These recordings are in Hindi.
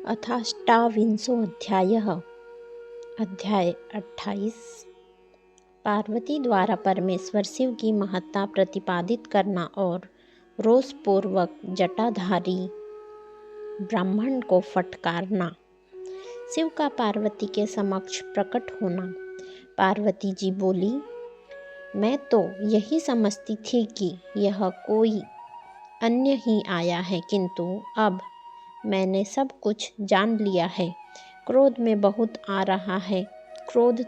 अथाष्टाविंशोऽध्यायः। अध्याय 28। पार्वती द्वारा परमेश्वर शिव की महत्ता प्रतिपादित करना और रोषपूर्वक जटाधारी ब्राह्मण को फटकारना। शिव का पार्वती के समक्ष प्रकट होना। पार्वती जी बोली, मैं तो यही समझती थी कि यह कोई अन्य ही आया है, किंतु अब मैंने सब कुछ जान लिया है। क्रोध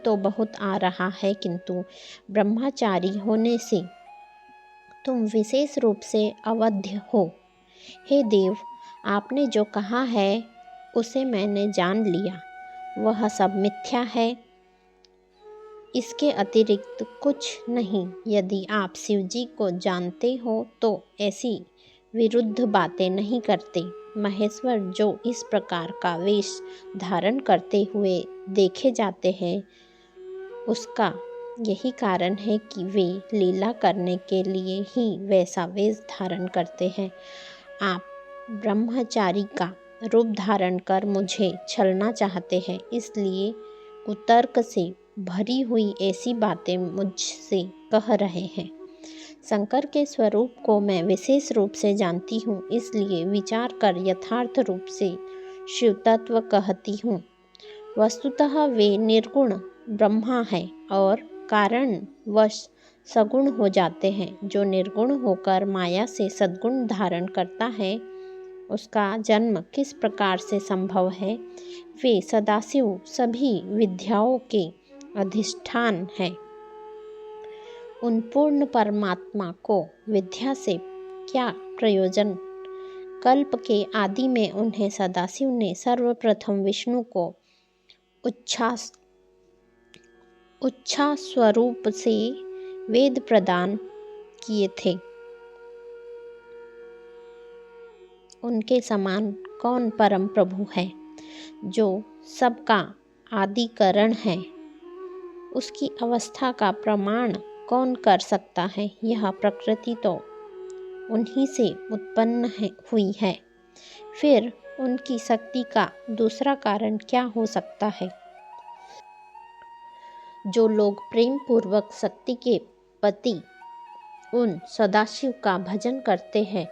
तो बहुत आ रहा है, किंतु ब्रह्मचारी होने से तुम विशेष रूप से अवध्य हो। हे देव, आपने जो कहा है उसे मैंने जान लिया। वह सब मिथ्या है, इसके अतिरिक्त कुछ नहीं। यदि आप शिव जी को जानते हो तो ऐसी विरुद्ध बातें नहीं करते। महेश्वर जो इस प्रकार का वेश धारण करते हुए देखे जाते हैं, उसका यही कारण है कि वे लीला करने के लिए ही वैसा वेश धारण करते हैं। आप ब्रह्मचारी का रूप धारण कर मुझे छलना चाहते हैं, इसलिए कुतर्क से भरी हुई ऐसी बातें मुझसे कह रहे हैं। शंकर के स्वरूप को मैं विशेष रूप से जानती हूँ, इसलिए विचार कर यथार्थ रूप से शिव तत्व कहती हूँ। वस्तुतः वे निर्गुण ब्रह्मा है और कारणवश सगुण हो जाते हैं। जो निर्गुण होकर माया से सद्गुण धारण करता है, उसका जन्म किस प्रकार से संभव है? वे सदाशिव सभी विद्याओं के अधिष्ठान है। उन पूर्ण परमात्मा को विद्या से क्या प्रयोजन? कल्प के आदि में उन्हें सदाशिव ने सर्वप्रथम विष्णु को उच्छा स्वरूप से वेद प्रदान किए थे। उनके समान कौन परम प्रभु है, जो सबका आदि कारण है? उसकी अवस्था का प्रमाण कौन कर सकता है? यह प्रकृति तो उन्हीं से उत्पन्न हुई है, फिर उनकी शक्ति का दूसरा कारण क्या हो सकता है? जो लोग प्रेम पूर्वक शक्ति के पति उन सदाशिव का भजन करते हैं,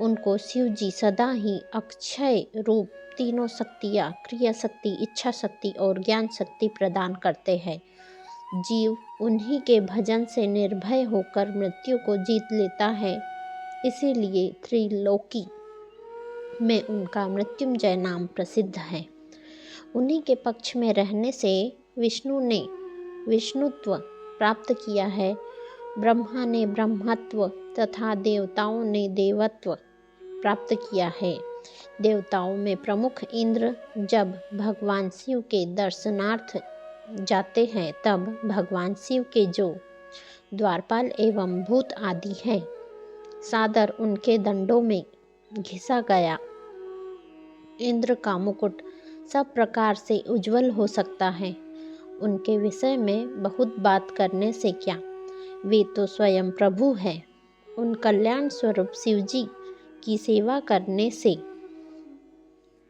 उनको शिव जी सदा ही अक्षय रूप तीनों शक्तियाँ, क्रिया शक्ति, इच्छा शक्ति और ज्ञान शक्ति प्रदान करते हैं। जीव उन्हीं के भजन से निर्भय होकर मृत्यु को जीत लेता है, इसीलिए त्रिलोकी में उनका मृत्युंजय नाम प्रसिद्ध है। उन्हीं के पक्ष में रहने से विष्णु ने विष्णुत्व प्राप्त किया है, ब्रह्मा ने ब्रह्मत्व तथा देवताओं ने देवत्व प्राप्त किया है। देवताओं में प्रमुख इंद्र जब भगवान शिव के दर्शनार्थ जाते हैं, तब भगवान शिव के जो द्वारपाल एवं भूत आदि हैं, सादर उनके दंडों में घिसा गया इंद्र का मुकुट सब प्रकार से उज्जवल हो सकता है। उनके विषय में बहुत बात करने से क्या, वे तो स्वयं प्रभु हैं। उन कल्याण स्वरूप शिव जी की सेवा करने से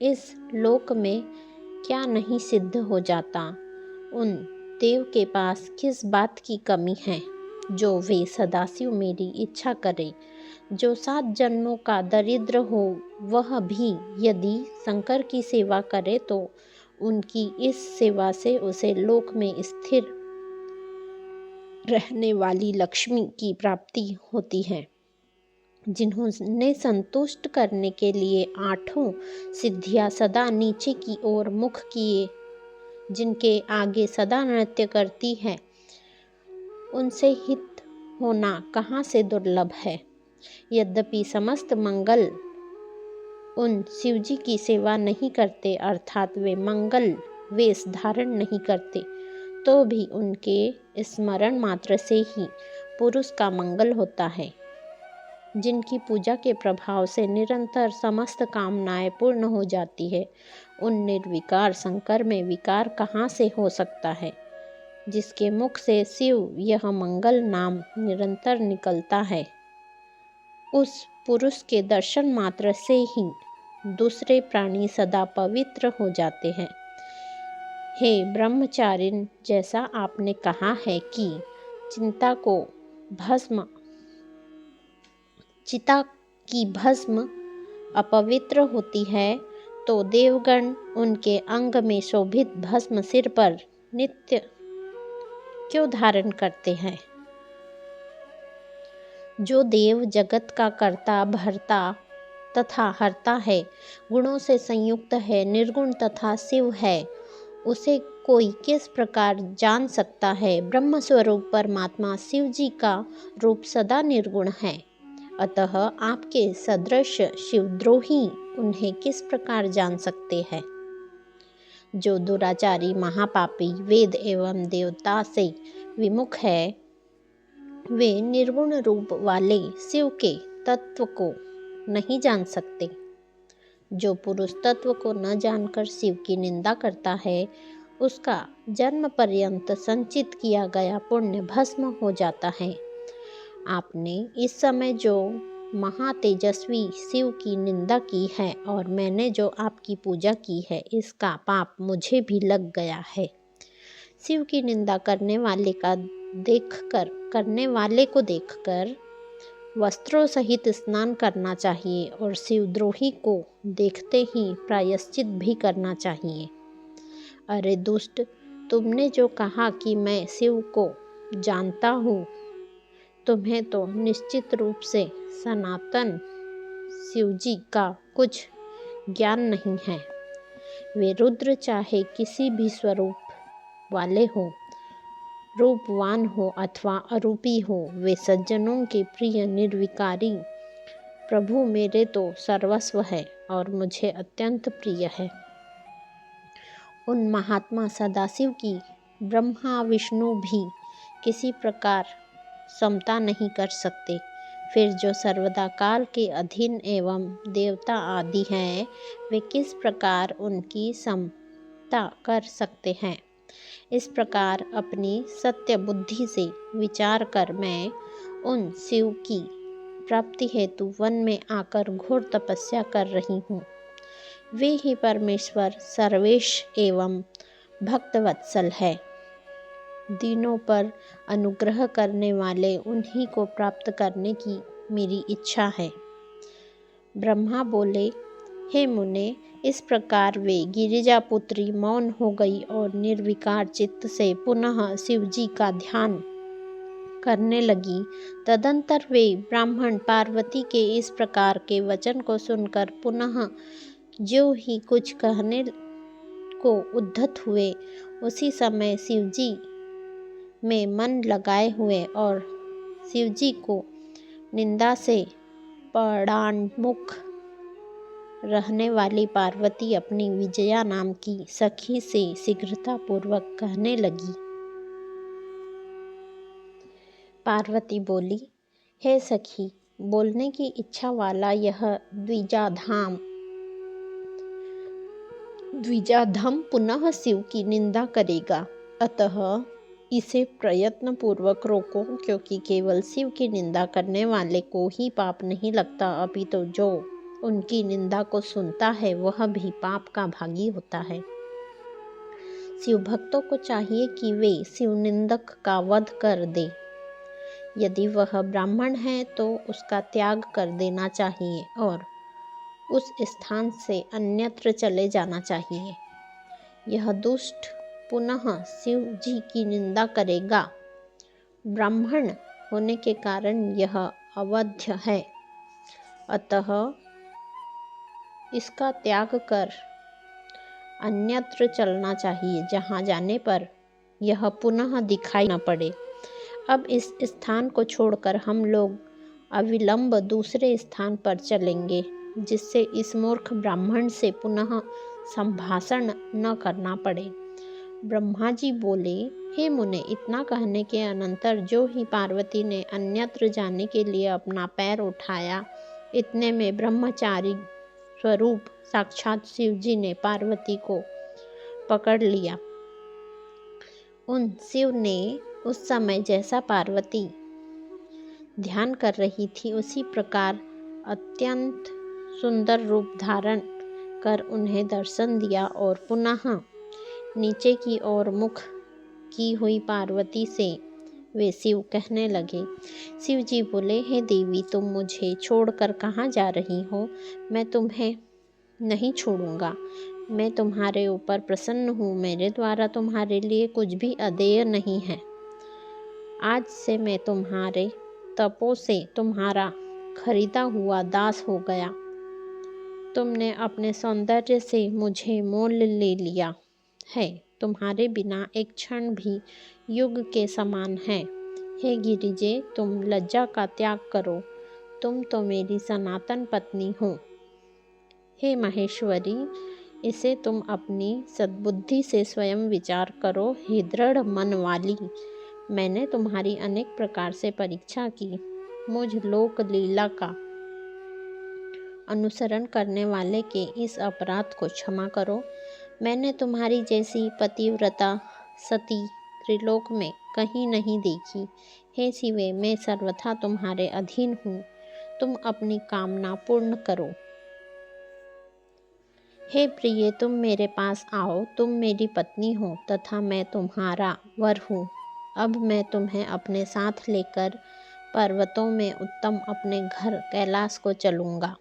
इस लोक में क्या नहीं सिद्ध हो जाता? उन देव के पास किस बात की कमी है, जो वे सदाशिव मेरी इच्छा करे? जो 7 जन्मों का दरिद्र हो, वह भी यदि शंकर की सेवा करे तो उनकी इस सेवा से उसे लोक में स्थिर रहने वाली लक्ष्मी की प्राप्ति होती है। जिन्होंने संतुष्ट करने के लिए 8 सिद्धियां सदा नीचे की ओर मुख किए, जिनके आगे सदा नृत्य करती है, उनसे हित होना कहाँ से दुर्लभ है? यद्यपि समस्त मंगल उन शिवजी की सेवा नहीं करते, अर्थात वे मंगल वेश धारण नहीं करते, तो भी उनके स्मरण मात्र से ही पुरुष का मंगल होता है। जिनकी पूजा के प्रभाव से निरंतर समस्त कामनाएं पूर्ण हो जाती है, उन निर्विकार शंकर में विकार कहाँ से हो सकता है? जिसके मुख से शिव यह मंगल नाम निरंतर निकलता है, उस पुरुष के दर्शन मात्र से ही दूसरे प्राणी सदा पवित्र हो जाते हैं। हे ब्रह्मचारिण, जैसा आपने कहा है कि चिता की भस्म अपवित्र होती है, तो देवगण उनके अंग में शोभित भस्म सिर पर नित्य क्यों धारण करते हैं? जो देव जगत का कर्ता भरता तथा हरता है, गुणों से संयुक्त है, निर्गुण तथा शिव है, उसे कोई किस प्रकार जान सकता है? ब्रह्म स्वरूप परमात्मा शिव जी का रूप सदा निर्गुण है, अतः आपके सदृश शिवद्रोही उन्हें किस प्रकार जान सकते हैं? जो दुराचारी महापापी वेद एवं देवता से विमुख है, वे निर्गुण रूप वाले शिव के तत्व को नहीं जान सकते। जो पुरुष तत्व को न जानकर शिव की निंदा करता है, उसका जन्म पर्यंत संचित किया गया पुण्य भस्म हो जाता है। आपने इस समय जो महातेजस्वी शिव की निंदा की है और मैंने जो आपकी पूजा की है, इसका पाप मुझे भी लग गया है। शिव की निंदा करने वाले को देखकर वस्त्रों सहित स्नान करना चाहिए और शिवद्रोही को देखते ही प्रायश्चित भी करना चाहिए। अरे दुष्ट, तुमने जो कहा कि मैं शिव को जानता हूँ, तुम्हें तो निश्चित रूप से सनातन शिवजी का कुछ ज्ञान नहीं है। वे रुद्र चाहे किसी भी स्वरूप वाले हो, रूपवान हो अथवा अरूपी हो, वे सज्जनों के प्रिय निर्विकारी प्रभु मेरे तो सर्वस्व है और मुझे अत्यंत प्रिय है। उन महात्मा सदाशिव की ब्रह्मा विष्णु भी किसी प्रकार समता नहीं कर सकते। फिर जो सर्वदा काल के अधीन एवं देवता आदि हैं, वे किस प्रकार उनकी समता कर सकते हैं? इस प्रकार अपनी सत्य बुद्धि से विचार कर मैं उन शिव की प्राप्ति हेतु वन में आकर घोर तपस्या कर रही हूँ। वे ही परमेश्वर सर्वेश एवं भक्तवत्सल है। दीनों पर अनुग्रह करने वाले उन्हीं को प्राप्त करने की मेरी इच्छा है। ब्रह्मा बोले, हे मुने, इस प्रकार वे गिरिजा पुत्री मौन हो गई और निर्विकार चित्त से पुनः शिव जी का ध्यान करने लगी। तदंतर वे ब्राह्मण पार्वती के इस प्रकार के वचन को सुनकर पुनः जो ही कुछ कहने को उद्धत हुए, उसी समय शिवजी में मन लगाए हुए और शिवजी को निंदा से परान्मुख रहने वाली पार्वती अपनी विजया नाम की सखी से शीघ्रतापूर्वक कहने लगी। पार्वती बोली, हे सखी, बोलने की इच्छा वाला यह द्विजाधम पुनः शिव की निंदा करेगा, अतः इसे प्रयत्न पूर्वक रोको, क्योंकि केवल शिव की निंदा करने वाले को ही पाप नहीं लगता, अपितु जो उनकी निंदा को सुनता है वह भी पाप का भागी होता है। शिव भक्तों को चाहिए कि वे शिव निंदक का वध कर दे। यदि वह ब्राह्मण है तो उसका त्याग कर देना चाहिए और उस स्थान से अन्यत्र चले जाना चाहिए। यह दुष्ट पुनः शिव जी की निंदा करेगा। ब्राह्मण होने के कारण यह अवध्य है, अतः इसका त्याग कर अन्यत्र चलना चाहिए, जहाँ जाने पर यह पुनः दिखाई न पड़े। अब इस स्थान को छोड़कर हम लोग अविलंब दूसरे स्थान पर चलेंगे, जिससे इस मूर्ख ब्राह्मण से पुनः संभाषण न करना पड़े। ब्रह्मा जी बोले, हे मुने, इतना कहने के अनंतर जो ही पार्वती ने अन्यत्र जाने के लिए अपना पैर उठाया, इतने में ब्रह्मचारी स्वरूप साक्षात शिव जी ने पार्वती को पकड़ लिया। उन शिव ने उस समय जैसा पार्वती ध्यान कर रही थी, उसी प्रकार अत्यंत सुंदर रूप धारण कर उन्हें दर्शन दिया और पुनः नीचे की ओर मुख की हुई पार्वती से वे शिव कहने लगे। शिव जी बोले, हे देवी, तुम मुझे छोड़कर कहाँ जा रही हो? मैं तुम्हें नहीं छोड़ूंगा। मैं तुम्हारे ऊपर प्रसन्न हूँ। मेरे द्वारा तुम्हारे लिए कुछ भी अदेय नहीं है। आज से मैं तुम्हारे तपों से तुम्हारा खरीदा हुआ दास हो गया। तुमने अपने सौंदर्य से मुझे मोल ले लिया है। तुम्हारे बिना एक क्षण भी युग के समान है। हे गिरिजे, तुम लज्जा का त्याग करो। तुम तो मेरी सनातन पत्नी हो। हे महेश्वरी, इसे तुम अपनी सद्बुद्धि से स्वयं विचार करो। हे दृढ़ मन वाली, मैंने तुम्हारी अनेक प्रकार से परीक्षा की। मुझ लोक लीला का अनुसरण करने वाले के इस अपराध को क्षमा करो। मैंने तुम्हारी जैसी पतिव्रता सती त्रिलोक में कहीं नहीं देखी। हे शिवे, मैं सर्वथा तुम्हारे अधीन हूँ। तुम अपनी कामना पूर्ण करो। हे प्रिय, तुम मेरे पास आओ। तुम मेरी पत्नी हो तथा मैं तुम्हारा वर हूँ। अब मैं तुम्हें अपने साथ लेकर पर्वतों में उत्तम अपने घर कैलाश को चलूँगा।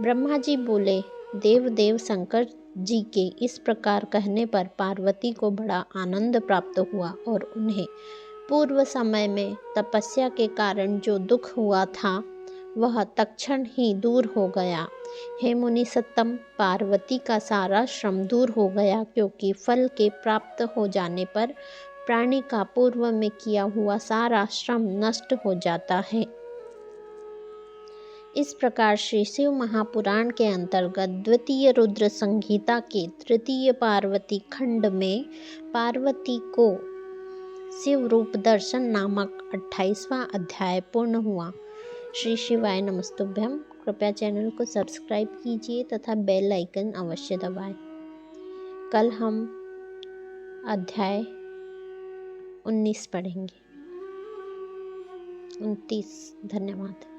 ब्रह्मा जी बोले, देव शंकर जी के इस प्रकार कहने पर पार्वती को बड़ा आनंद प्राप्त हुआ और उन्हें पूर्व समय में तपस्या के कारण जो दुख हुआ था वह तत्क्षण ही दूर हो गया। हे मुनि सत्तम, पार्वती का सारा श्रम दूर हो गया, क्योंकि फल के प्राप्त हो जाने पर प्राणी का पूर्व में किया हुआ सारा श्रम नष्ट हो जाता है। इस प्रकार श्री शिव महापुराण के अंतर्गत द्वितीय रुद्र संहिता के तृतीय पार्वती खंड में पार्वती को शिव रूप दर्शन नामक 28वां अध्याय पूर्ण हुआ। श्री शिवाय नमस्तुभ्यम। कृपया चैनल को सब्सक्राइब कीजिए तथा बेल आइकन अवश्य दबाएं। कल हम अध्याय 19 पढ़ेंगे। 29। धन्यवाद।